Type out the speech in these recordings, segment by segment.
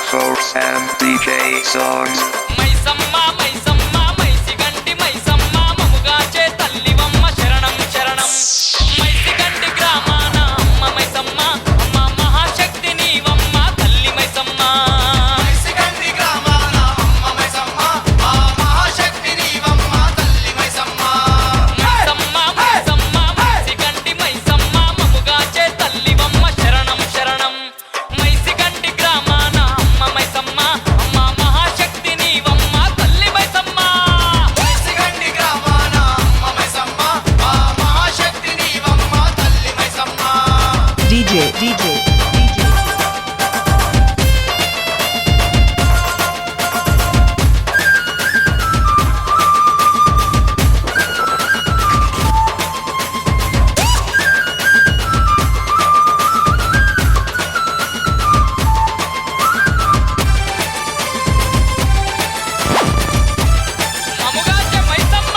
folks and DJ songs. Maisamma Maisamma మైసిగంటి Maisamma మముగాచే తల్లివమ్మ శరణం శరణం మైసిగంటి గ్రామాన అమ్మ మైసమ్మ అమ్మ మహాశక్తి నీవమ్మ తల్లి మైసమ్మ మైసిగంటి గ్రామాన అమ్మ మైసమ్మ ఆ మహాశక్తి నీవమ్మ తల్లి మైసమ్మ మైసమ్మ మైసమ్మ మైసిగంటి మైసమ్మ మముగాచే తల్లివమ్మ శరణం శరణం మైసిగంటి గ్రామాన అమ్మ మైసమ్మ అమ్మ మహాశక్తి నీవమ్మ తల్లి మైసమ్మ మైసిగంటి గ్రామాన అమ్మ మైసమ్మ ఆ మహాశక్తి నీవమ్మ తల్లి మైసమ్మ DJ మముగాచే మైసమ్మ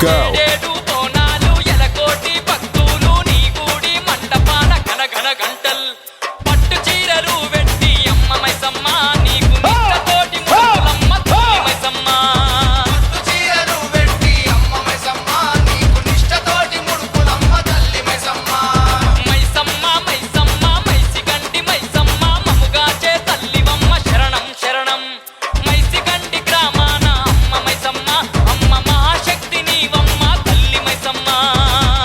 Go. ఏడేడు తోనాలు ఎలకోటి భక్తులు నీ గుడి మంటపాన గనగన గంటల్ పట్టు చీరలు వెట్టి అమ్మ మైసమ్మ నీకు నిక్కతోటి ముడుపులమ్మ తల్లి మైసమ్మ పట్టు చీరలు వెట్టి అమ్మ మైసమ్మ నీకు నిష్టతోటి ముడుపులమ్మ తల్లి మైసమ్మ మైసమ్మ మైసమ్మ మైసిగంటి మైసమ్మ మముగాచే తల్లివమ్మ శరణం శరణం మైసిగంటి గ్రామాన అమ్మ మైసమ్మ అమ్మ మహాశక్తి నీవమ్మ తల్లి మైసమ్మ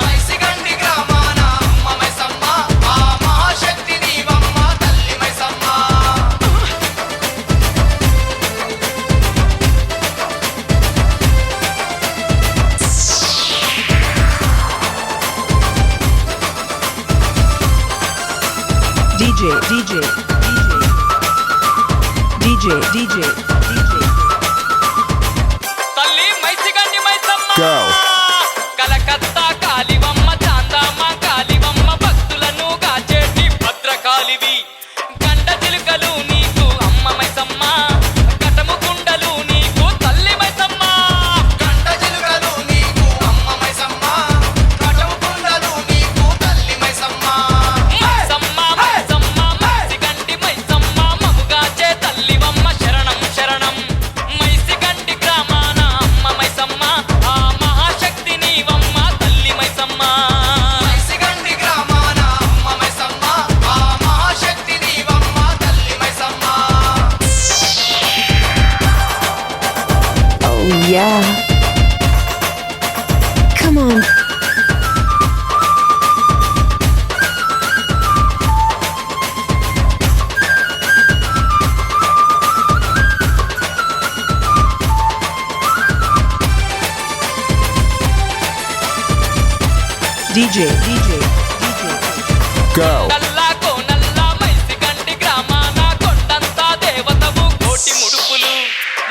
మైసిగంటి గ్రామాన అమ్మ మైసమ్మ ఆ మహాశక్తి నీవమ్మ తల్లి మైసమ్మ DJ తల్లి మైసిగంటి మైసమ్మ Go. కలకత్తా కాలివమ్మ చాందామ కాలివమ్మ భక్తులను కాచేటి భద్రకాలివి గండ చిలుకలు నీకు అమ్మ మైసమ్మ కటము కుండలు నీకు తల్లి మైసమ్మ గంట చిలుకలు నీకు అమ్మ మైసమ్మ కటవు కుండలు నీకు తల్లి మైసమ్మ మైసమ్మ మైసమ్మ మైసిగంటి మైసమ్మ మముగాచే తల్లివమ్మ శరణం శరణం మైసిగంటి గ్రామాన అమ్మ మైసమ్మ ఆ మహాశక్తి నీవమ్మ తల్లి మైసమ్మ మైసిగంటి గ్రామాన అమ్మ మైసమ్మ ఆ మహాశక్తి నీవమ్మ తల్లి Maisamma Oh yeah. Come on. DJ Go. నల్లా కోనల్లా మైసిగంటి గ్రామాన కొండంతా దేవతవు కోటి ముడుపులు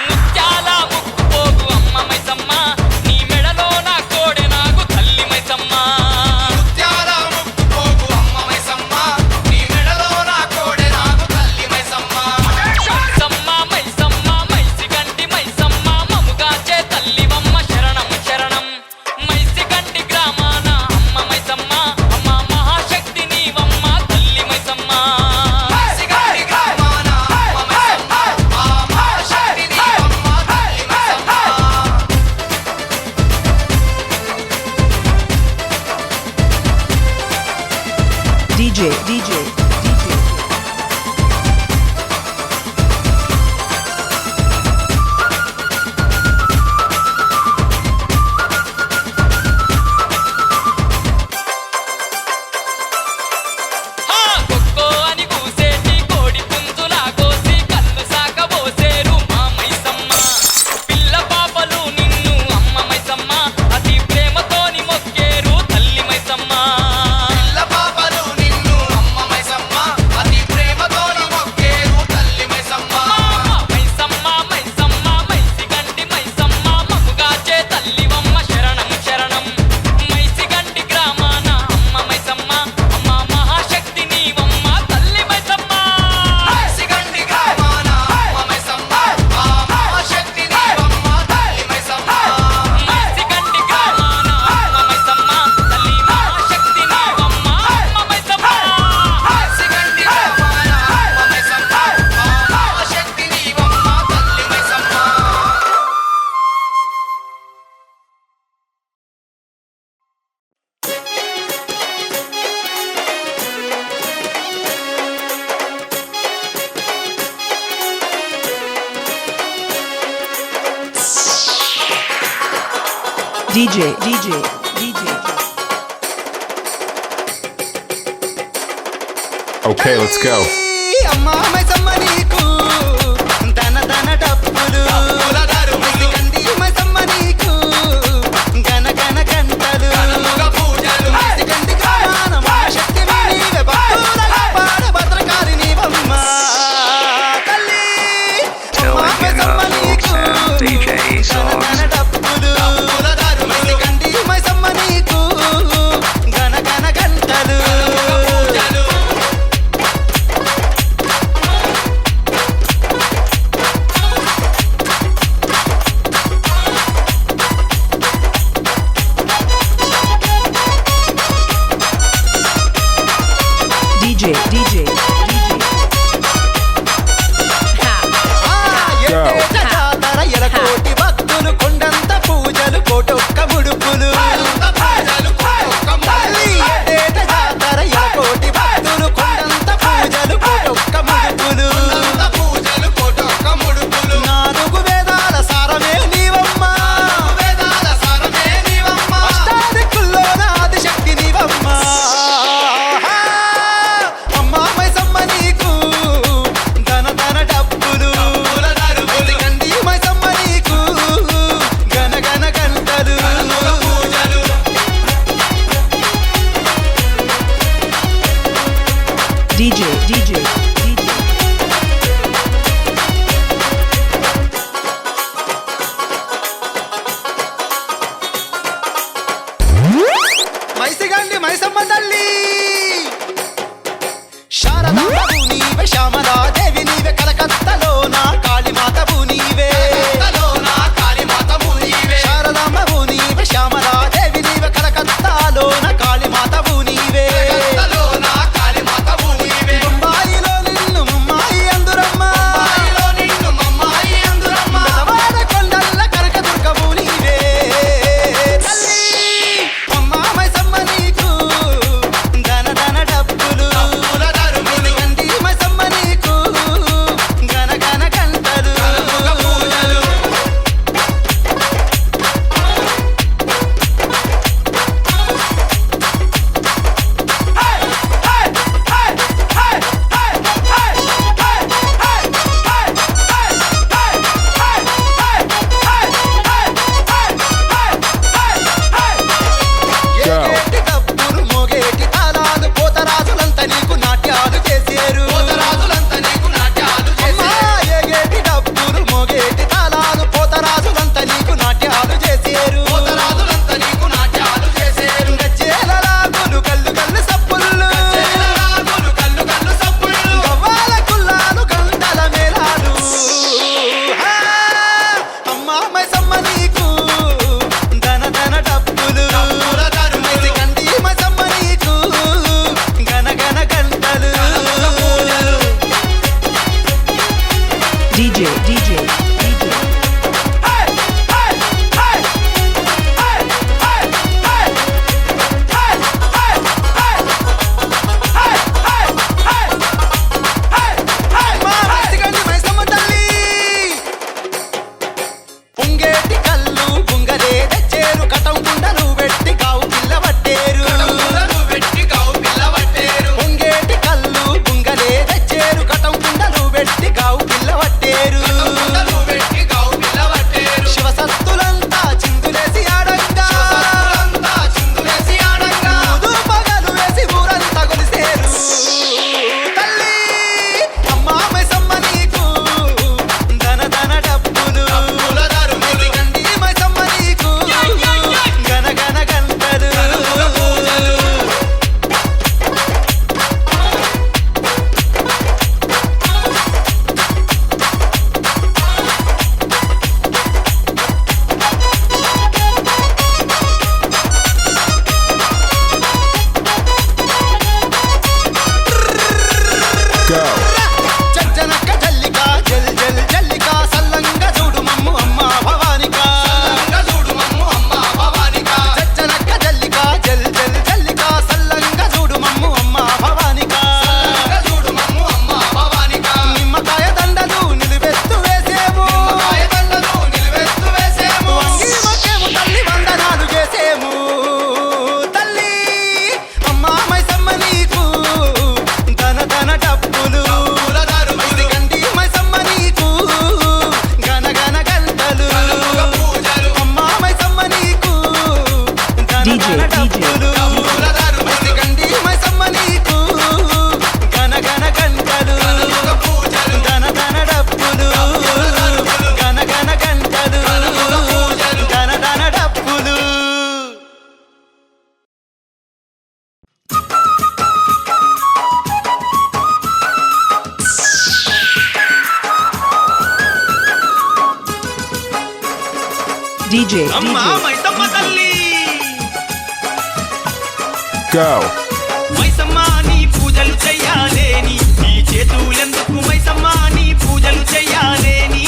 ముత్యాల ముక్కు పోగు అమ్మ మైసమ్మ నీ మెడలో నా కోడె నాగు తల్లి మైసమ్మ ముత్యాల ముక్కు పోగు అమ్మ మైసమ్మ నీ మెడలో నా కోడె నాగు తల్లి మైసమ్మ మైసమ్మ మైసమ్మ మైసిగంటి మైసమ్మ మముగాచే తల్లివమ్మ శరణం శరణం మైసిగంటి గ్రామాన అమ్మ మైసమ్మ అమ్మ మహాశక్తి నీవమ్మ తల్లి మైసమ్మ మైసిగంటి గ్రామాన అమ్మ మైసమ్మ ఆ మహాశక్తి నీవమ్మ తల్లి మైసమ్మ DJ హా కొక్కో అని కూసేటి కోడి పుంజులా కోసి కళ్ళు సాకబోసేరు మా మైసమ్మ పిల్ల పాపలు నిన్ను అమ్మ మైసమ్మ అతి ప్రేమతోని మొక్కేరు తల్లి మైసమ్మ పిల్ల పాపలు నిన్ను అమ్మ Maisamma DJ, DJ, DJ. Okay, let's go. అమ్మా మైసమ్మ నీకు దన దన డప్పులు కంది మైసమ్మ నీకు గన గన గంటలు కంది గాన మహాశక్తి నీవే భక్తుల పాడ భద్రకాళి నీవమ్మ తల్లి అమ్మా మైసమ్మ నీకు DJ songs. దన డప్పులు కంది మైసమ్మ నీకు గన గన గంటలు DJ, DJ, DJ. ఎట్టేట జాతర ఎలకోటి భక్తులు కొండంత పూజలు కోటొక్క ముడుపులు తల్లి ఎట్టేట జాతర ఎలకోటి భక్తులు కొండంత పూజలు కోటొక్క ముడుపులు నాలుగు వేదాల సారమే నీవమ్మ అష్టాదిక్కుల్లోన ఆదిశక్తి నీవమ్మ అమ్మా మైసమ్మ నీకు ధన ధన డప్పులు కంది మైసమ్మ నీకు గన గన గంటలు DJ, DJ, DJ. Maisigandi Maisamma తల్లి శారదాంబవు నీవే శ్యామలాదేవి నీవే కలకత్తలోన కాళీమాతవు నీవే శారదాంబవు నీవే శ్యామలాదేవి నీవే కలకత్తాలోన కాళీమాతవు నీవే బొంబాయిలో DJ, అమ్మ DJ, మైసమ్మ తల్లి Go. మైసమ్మ నీ పూజలు చెయ్యాలేని ఈ చేతులెందుకు మైసమ్మ నీ పూజలు చెయ్యాలేని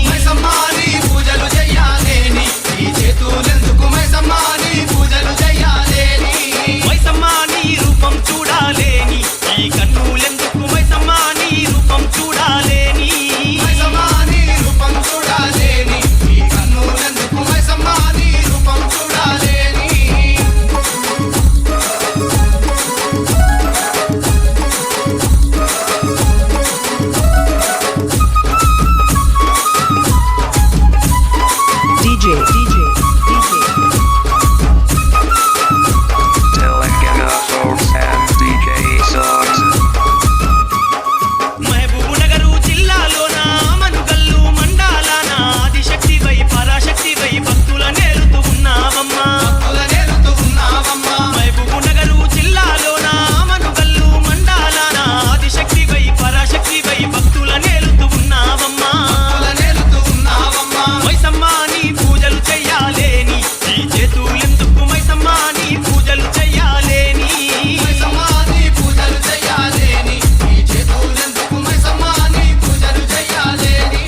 మైసమ్మ నీ పూజలు చెయ్యాలేని ఈ చేతులెందుకు మైసమ్మ నీ పూజలు చెయ్యాలేని మైసమ్మ నీ రూపం చూడాలేని ఈ కన్నులెందుకు మైసమ్మ నీ రూపం చూడాలేని మైసమ్మ నీ రూపం చూడాలేని ఈ కన్నులెందుకు మైసమ్మ నీ రూపం చూడాలేని DJ, DJ, DJ. Telangana folks and DJ songs. Mahboob Nagar జిల్లాలోన మనుగల్లు మండలాన ఆదిశక్తివై పరాశక్తివై భక్తుల నేలుతూ ఉన్నావమ్మా మహబూబు నగరు జిల్లాలోన మనుగల్లు మండలాన ఆదిశక్తివై పరాశక్తివై భక్తుల నేలుతూ ఉన్నావమ్మా మైసమ్మ నీ పూజలు చెయ్యాలేని ఈ చేతులెందుకు మైసమ్మ నీ పూజలు చెయ్యాలేని మైసమ్మ నీ పూజలు చెయ్యాలేని ఈ చేతులెందుకు మైసమ్మ నీ పూజలు చెయ్యాలేని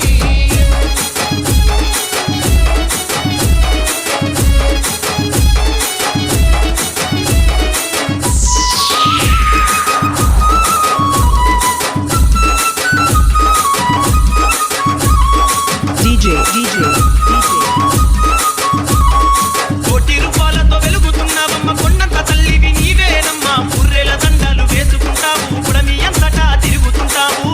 DJ, DJ, DJ. కోటి రూపాలతో వెలుగుతున్నావమ్మ కొండంత తల్లివి నీవేనమ్మా పుర్రెల దండలు వేసుకుంటావు పుడమి అంతటా తిరుగుతుంటావు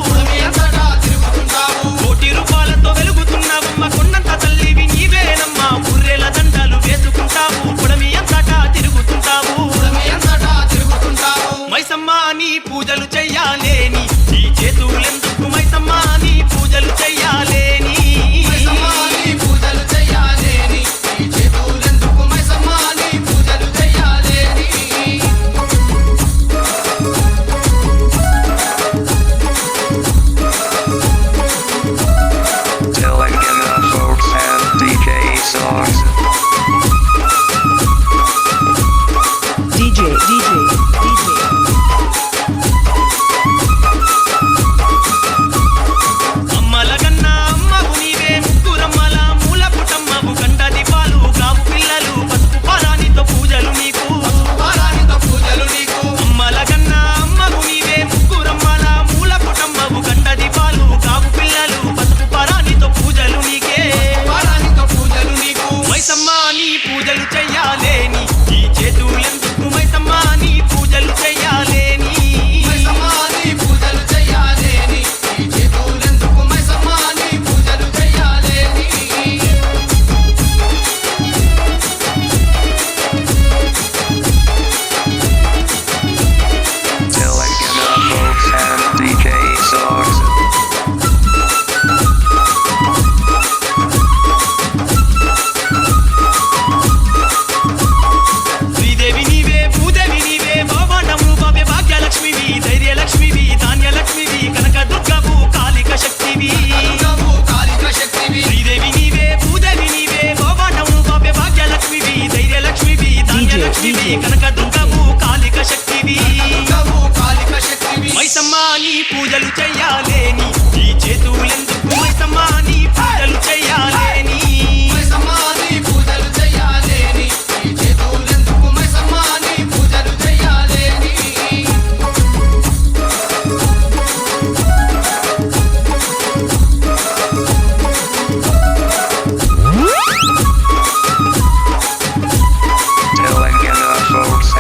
కోటి రూపాలతో వెలుగుతున్నావమ్మ కొండంత తల్లివి నీవేనమ్మా పుర్రెల దండలు వేసుకుంటావు పుడమి అంతటా తిరుగుతుంటావు మైసమ్మ నీ పూజలు చెయ్యాలేని ఈ చేతులెందుకు మైసమ్మ నీ పూజలు చెయ్యాలేని పూజలు చెయ్యాలేని ఈ చేతులెందుకు మైసమ్మ నీ పూజలు చెయ్యాలేని Telangana folks and DJ songs. DJ, DJ, DJ. అమ్మల కన్నా అమ్మవు నీవే ముగ్గురమ్మల మూల పుటమ్మవు కంట దీపాలు గావు పిల్లలు పసుపు పారానితో పూజలు నీకు అమ్మల కన్నా అమ్మవు నీవే ముగ్గురమ్మల మూల పుటమ్మవు కంట దీపాలు గావు పిల్లలు పసుపు పారానితో పూజలు నీకే మైసమ్మ నీ పూజలు చెయ్యాలేని ఈ చేతులెందుకు మైసమ్మ నీ పూజలు చెయ్యాలేని పూజలు చెయ్యాలేని ఈ చేతులెందుకు మైసమ్మ నీ పూజలు చెయ్యాలేని Telangana folks and DJ songs. Sridevi నీవే భూదేవి నీవే భవానము భవ్య భాగ్యలక్ష్మివి ధైర్యలక్ష్మివి ధాన్యలక్ష్మివి కనక దుర్గవు కాళిక శక్తివి శ్రీదేవి నీవే భూదేవి నీవే భవానము భవ్య భాగ్యలక్ష్మివి ధైర్యలక్ష్మివి ధాన్యలక్ష్మివి కనక దుర్గవు కాళిక శక్తివి మైసమ్మ నీ పూజలు చెయ్యాలేని ఈ చేతులెందుకు మైసమ్మ నీ పూజలు చెయ్యాలేని పూజలు చెయ్యాలేని ఈ చేతులెందుకు మైసమ్మ నీ పూజలు చెయ్యాలేని Telangana folks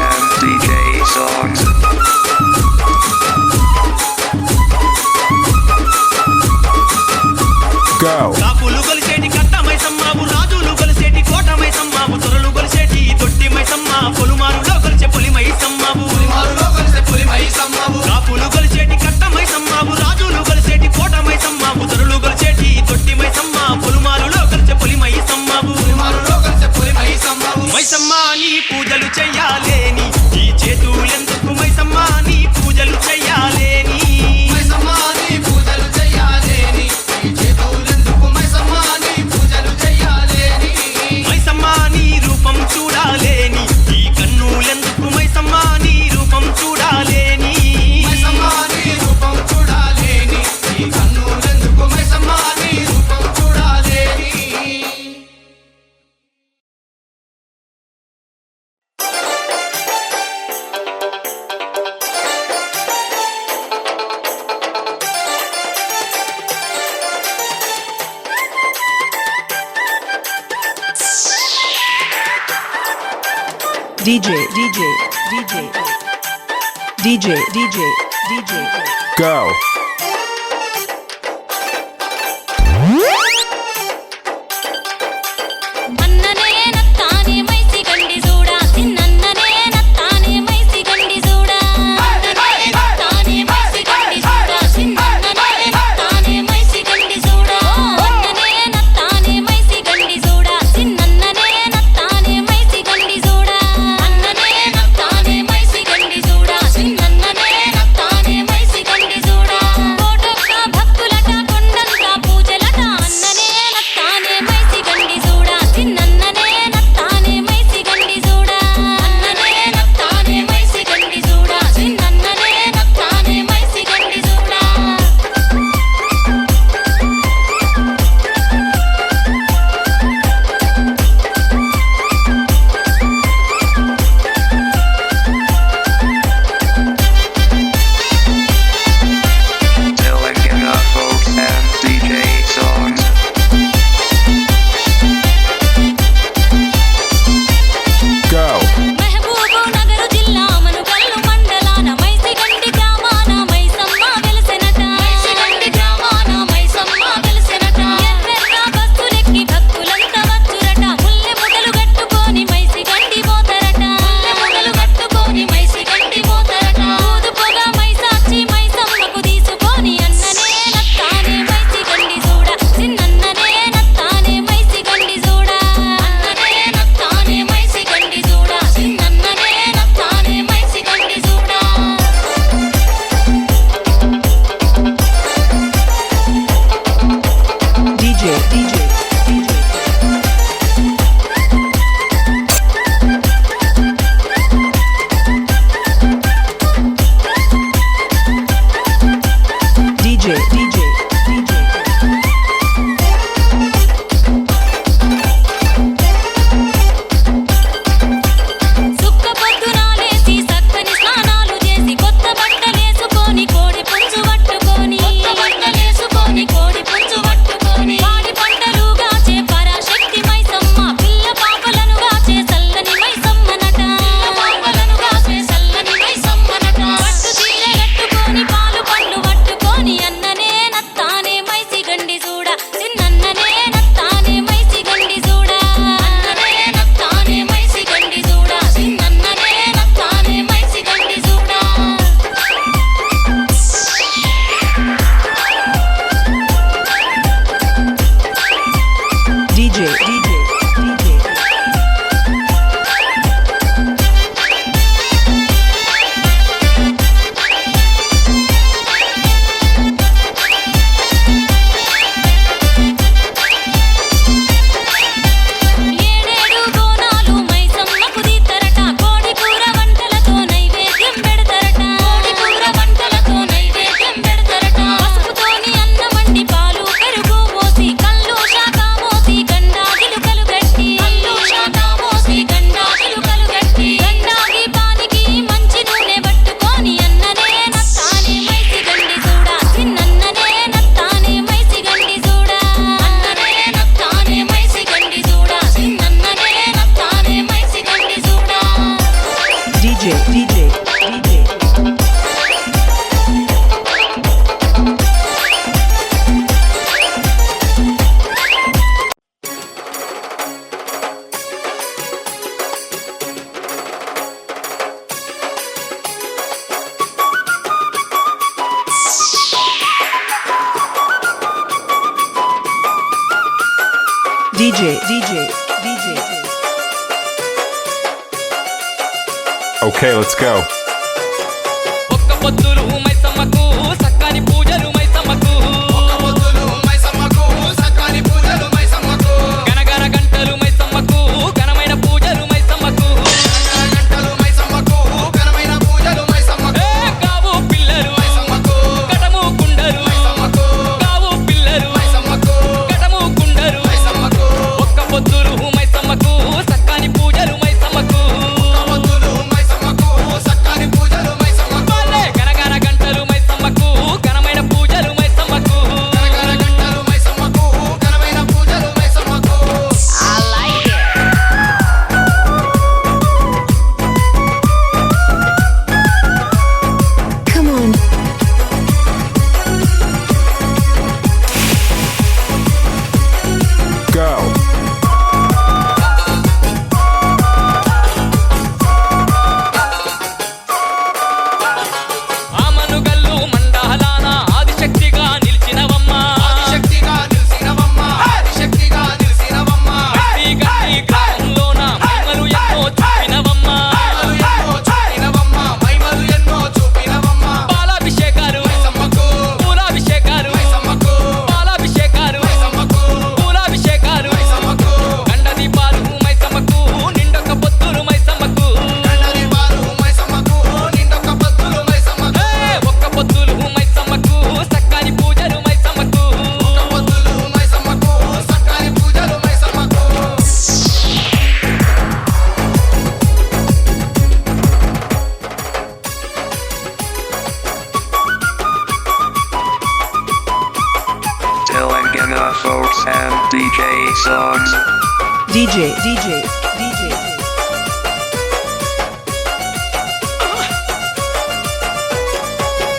DJ, DJ, DJ, DJ, DJ, DJ. Go. అన్ననే నత్తానే మైసి గండి చూడా చిన్నన్ననే నత్తానే మైసి గండి చూడా అన్ననే నత్తానే మైసి గండి చూడా చిన్నన్ననే నత్తానే మైసి గండి చూడా అన్ననే నత్తానే మైసి గండి చూడా చిన్నన్ననే నత్తానే మైసి గండి చూడా అన్ననే నత్తానే మైసి గండి చూడా చిన్నన్ననే నత్తానే మైసి గండి చూడా కోటొక్క భక్తులట కొండంత పూజలట అన్ననే నత్తానే మైసి గండి చూడా చిన్నన్ననే నత్తానే మైసి గండి చూడా అన్ననే నత్తానే మైసి గండి చూడా చిన్నన్ననే నత్తానే మైసి గండి చూడా Telegina folks and DJ songs. Go. Mahboob Nagar జిల్లా మనుగల్లు మండలాన మైసిగండి గ్రామాన మైసమ్మ వెలసెనట మైసిగండి గ్రామాన మైసమ్మ వెలసెనట ఎర్రెర్ర బస్సులెక్కి భక్తులంతా వచ్చురట ముల్లె ముగలు కట్టుకొని మైసిగండి పోతరట ముల్లె ముగలు కట్టుకొని మైసిగండి పోతరట ఊదు పొగ మైసాచి మైసమ్మకు తీసుకొని అన్ననే నత్తానే మైసిగండి చూడ చిన్నన్ననే నత్తానే మైసిగండి చూడ అన్ననే నత్తానే మైసిగండి చూడ చిన్నన్ననే నత్తానే మైసిగండి చూడ DJ, DJ, DJ. DJ, DJ, DJ. సుక్క పొద్దునాలేసి సక్కని స్నానాలు చేసి కొత్త బట్టలేసుకొని కోడి పుంజు పట్టుకొని కొత్త బట్టలేసుకొని కోడి పుంజు పట్టుకొని వాడి పంటలు గాచే పరాశక్తి మైసమ్మ పిల్ల పాపలను గాచే చల్లని మైసమ్మనట పిల్ల పాపలను గాచే చల్లని మైసమ్మనట పట్టు చీర కట్టుకొని పాలు పండ్లు పట్టుకొని అన్ననే నత్తానే మైసి గండి చూడ చిన్నన్ననే నత్తానే మైసి గండి చూడ అన్ననే నత్తానే మైసి గండి చూడ చిన్నన్ననే నత్తానే మైసి గండి చూడ DJ, DJ, DJ. ఏడేడు బోనాలు మైసమ్మకు దీతరట కోడి కూర వంటలతో నైవేద్యం పెడతరట కోడి కూర వంటలతో నైవేద్యం పెడతరట పసుపుతోని అన్నమండి పాలు పెరుగు పోసి కల్లు శాఖ మోసి గండాగిలు కలుగట్టి కల్లు శాఖ మోసి గండాగిలు కలుగట్టి గండాగి పానికి మంచి నూనె పట్టుకొని అన్ననే నత్తానే మైసి గండి చూడ చిన్నన్ననే నత్తానే మైసి గండి చూడ అన్ననే నత్తానే మైసి గండి చూడ చిన్నన్ననే నత్తానే మైసి గండి చూడ DJ, DJ, DJ. DJ, DJ, DJ. Okay, let's go. ఒక్క పొద్దులు మైసమ్మకు సక్కని పూజలు మైసమ్మకు పొద్దులు మైసమ్మకు సకాని పూజలు మైసమ్మకు గనగన గంటలు మైసమ్మకు ఘనమైన పూజలు మైసమ్మకు గంటలు మైసమ్మకు ఘనమైన పూజలు మైసమ్మకు ఏ గావు పిల్లలు మైసమ్మకు కటము కుండలు మైసమ్మకు గావు పిల్లలు మైసమ్మకు కటము కుండలు మైసమ్మకు ఒక్క పొద్దులు మైసమ్మకు సక్కని పూజలు మైసమ్మకు పొద్దులు మైసమ్మకు సకాని పూజలు మైసమ్మకు వాళ్ళే గనగన గంటలు Folks and DJ songs. DJ, DJ, DJ.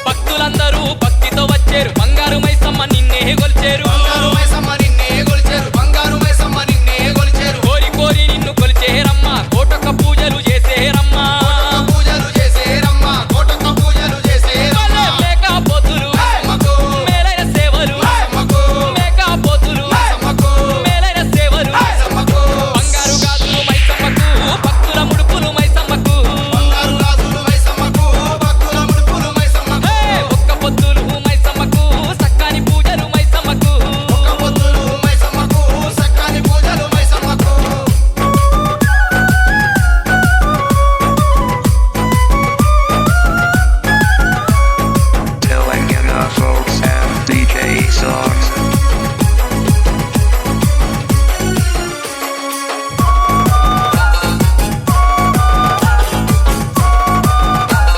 భక్తులందరూ భక్తితో వచ్చారు బంగారు మైసమ్మ నిన్నే గొల్చేరు బంగారు మైసమ్మ నిన్నే గొలిచేరు బంగారు మైసమ్మ నిన్నే గొలిచేరు కోరి కోరి నిన్ను కొలిచేరమ్మ కోటొక్క పూజలు చేసేరమ్మా కోటొక్క పూజలు చేసేరమ్మ కోటొక్క పూజలు చేసేరమ్మ మేకపోతులు మైసమ్మకు మేలైన సేవలు మైసమ్మకు మేకపోతులు మైసమ్మకు మేలైన సేవలు మైసమ్మకు బంగారు గాజులు మైసమ్మకు భక్తుల ముడుపులు మైసమ్మకు బంగారు రాజులు మైసమ్మకు భక్తుల ముడుపులు మైసమ్మకు ఒక్క పొద్దులు మైసమ్మకు సక్కాని పూజలు మైసమ్మకు ఒక్క పొద్దులు మైసమ్మకు సక్కాని పూజలు మైసమ్మకు Telangana folks and DJ songs.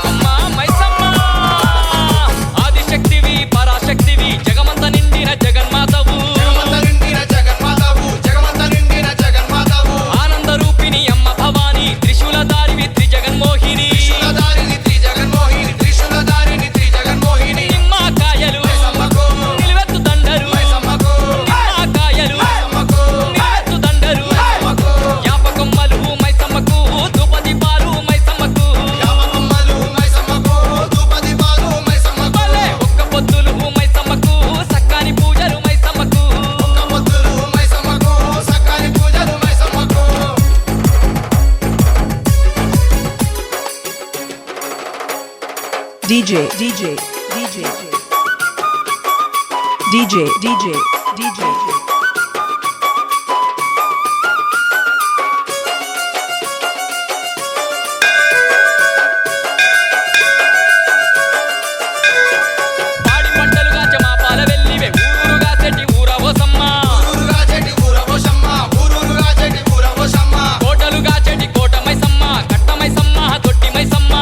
అమ్మా మైసమ్మ ఆదిశక్తివి పరాశక్తివి జగమంత నిండిన జగన్మాతవు జగమంత నిండిన జగన్మాతవు జగమంత నిండిన జగన్మాతవు ఆనంద రూపిణి అమ్మ భవాని త్రిశూలధారివి త్రిజగన్మోహిని త్రిశూలధారిణి త్రి జగన్మోహిని త్రిశూలధారిణి త్రి జగన్మోహిని నిమ్మకాయలు మైసమ్మకు నిలువెత్తు దండరు మైసమ్మకు నిమ్మకాయలు మైసమ్మకు నిలువెత్తు దండరు మైసమ్మకు యాపకొమ్మలు మైసమ్మకు ధూపదీపాలు మైసమ్మకు యామకొమ్మలు మైసమ్మకు ధూపదీపాలు మైసమ్మకు భలే ఒక్క పొద్దులు మైసమ్మకు సక్కాని పూజలు మైసమ్మకు ఒక్క పొద్దులు మైసమ్మకు సక్కాని పూజలు మైసమ్మకు DJ, DJ, DJ. DJ, DJ, DJ. పాడి పంటలుగా జమాపాల వెళ్ళివే ఊరుగా చెట్టి ఊరవోసమ్మ ఊరూరుగా చెటి ఊరవోషమ్మ ఊరూరుగా చెటి ఊరవోషమ్మ కోటలుగా చెట్టి కోట మైసమ్మ కట్ట మైసమ్మ దొట్టి మైసమ్మ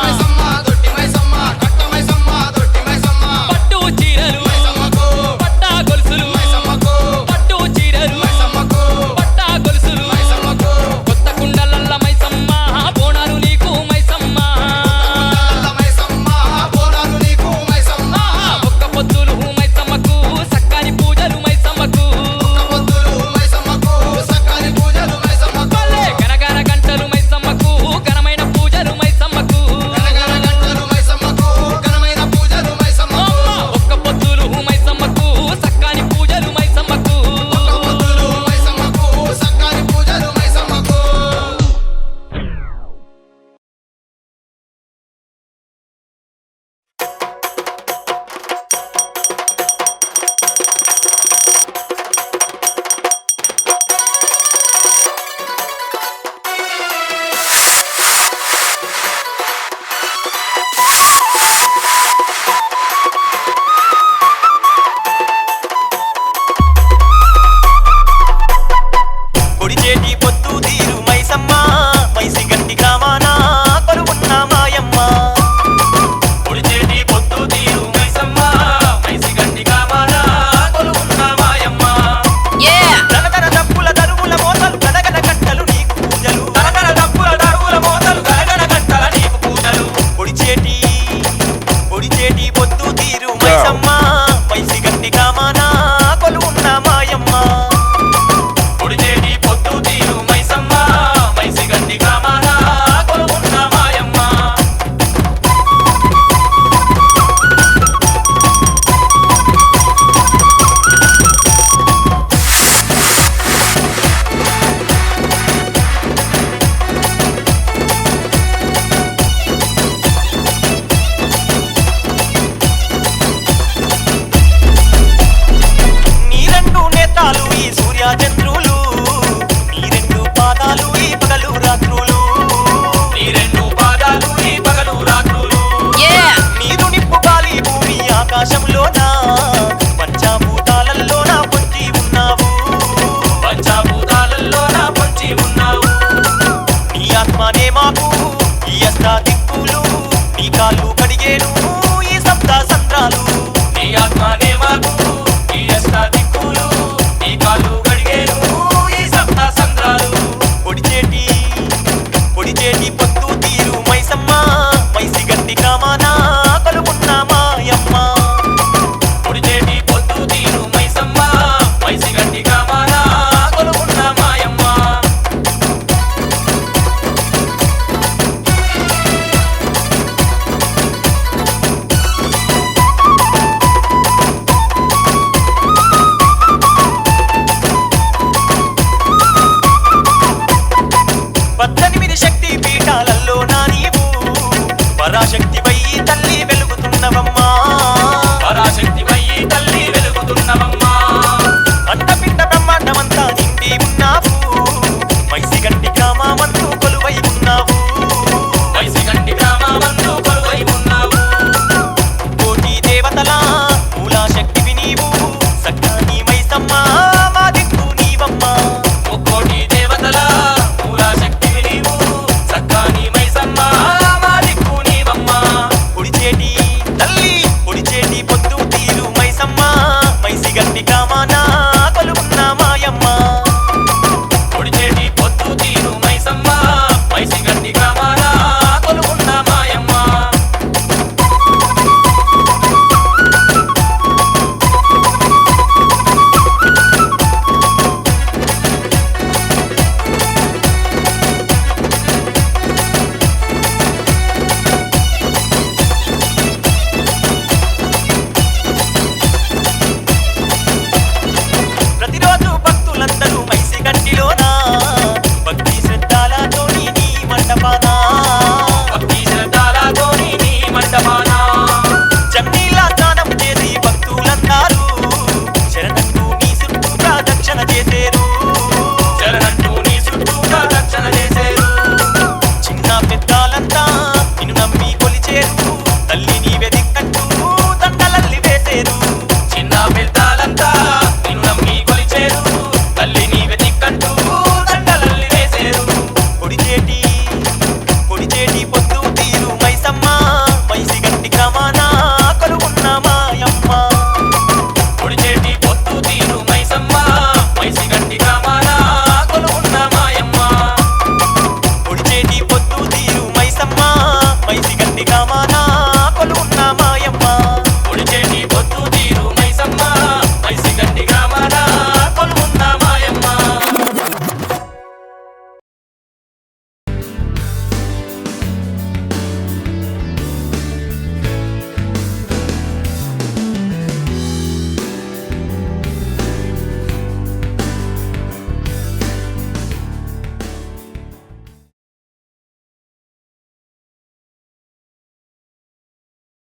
మైసమ్మ దొట్టి మైసమ్మ కట్ట మైసమ్మ దొట్టి మైసమ్మ పట్టు చీరలు మైసమ్మకు పట్టా గొలుసులు మైసమ్మకు పట్టు చీరలు మైసమ్మకు పట్టా గొలుసులు మైసమ్మకు కొత్త కుండలల్ల మైసమ్మ బోనాలు నీకు మైసమ్మ కుండలల్ల మైసమ్మ బోనాలు నీకు మైసమ్మ ఒక్క పొద్దులు మైసమ్మకు సక్కాని పూజలు మైసమ్మకు ఒక్క పొద్దులు మైసమ్మకు సక్కాని పూజలు మైసమ్మకు భలే గనగన గంటలు మైసమ్మకు ఘనమైన పూజలు మైసమ్మకు గనగన గంటలు మైసమ్మకు ఘనమైన పూజలు మైసమ్మకు ఒక్క పొద్దులు మైసమ్మకు సక్కాని పూజలు మైసమ్మకు ఒక్క పొద్దులు మైసమ్మకు సక్కాని పూజలు మైసమ్మకు పొడిచేటి పొత్తు తీరు మైసమ్మ మైసి గంటి గ్రామాన కొలువున్న మాయమ్మ పొడిచేటి పొత్తు తీరు మైసమ్మ మైసి గంటి గ్రామాన కొలువున్న మాయమ్మ తనతన డప్పుల దరువుల మోతలు గడగడ గంటలు నీకు పూజలు తనతన డప్పుల దరువుల మోతలు గడగడ గంటల నీకు పూజలు పొడిచేటి పొత్తు తీరు మైసమ్మ మైసి గంటి గ్రామాన కొలువున్న మాయమ్మ పొడిచేటి పొత్తు తీరు మైసమ్మ మైసి గంటి గ్రామాన కొలువున్న మాయమ్మ నీ రెండు నేతాలు ఈ సూర్యచంద్రులు నీ రెండు పాదాలు ఈ పగలు రాత్రులు నీ రెండు పాదాలు ఈ పగలు రాత్రులు నీరు నిప్పు గాలి భూమి ఆకాశంలోన పంచభూతాలలోన పొంచి ఉన్నావు పంచభూతాలలోన పొంచి ఉన్నావు నీ ఆత్మనే మాకు ఈ అష్ట దిక్కులు నీ కాళ్ళు కడిగేను ఈ సప్త సంద్రాలు నీ ఆత్మనే మాకు ఈ అష్ట దిక్కులు నీ పొద్దు